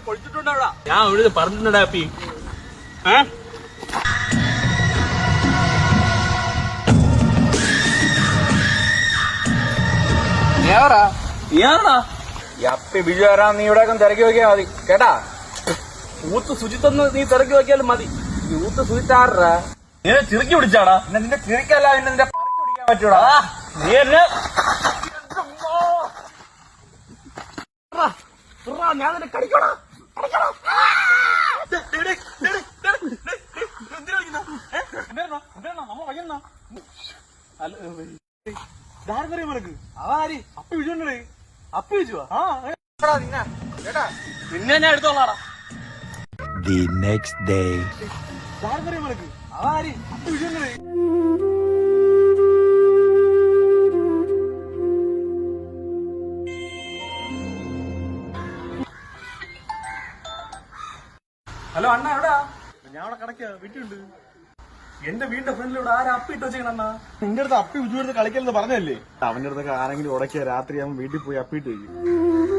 പൊളിച്ചിട്ടുണ്ടോ? ഞാൻ ഇവിടെ പറഞ്ഞിട്ടുണ്ടാ അപ്പി. നീയാണോ ഈ അപ്പി ബിജു ആരാ? നീ ഇവിടെ തിരക്കി നോക്കിയാ മതി കേട്ടാ. ഊത്ത് ശുചിത്വം നീ തിരക്കി നോക്കിയാലും മതി. യൂത്ത് സുജിത്താറാ? നീ ചിറുക്കി പിടിച്ചാടാ? നിന്റെ ചിരിക്കല്ല, പിന്നെ നിന്റെ പറക്കി പിടിക്കാൻ പറ്റൂടാ. നീ എന്നെ ഞാൻ നിന്നെ കടിക്കോടാ. അപ്പി വിജുണ്ടേ? അപ്പി വിജുവാ? നിന്നെ ഞാൻ എടുത്തോളാടാ. The next day. അപ്പി വിജുണ്ടേ? ഹലോ അണ്ണ എവിടാ? ഞാൻ അവിടെ കിടക്കാ, വീട്ടിലുണ്ട്. എന്റെ വീടിന്റെ ഫ്രണ്ടിലൂടെ ആരാ അപ്പി ഇട്ട് വെച്ചേക്കണ? നിന്റെ അടുത്ത് അപ്പി വിജു എടുത്ത് കളിക്കലെന്ന് പറഞ്ഞല്ലേ? അവന്റെ അടുത്തൊക്കെ ആരെങ്കിലും ഉടക്കിയ രാത്രി അവൻ വീട്ടിൽ പോയി അപ്പിട്ട് വയ്ക്കും.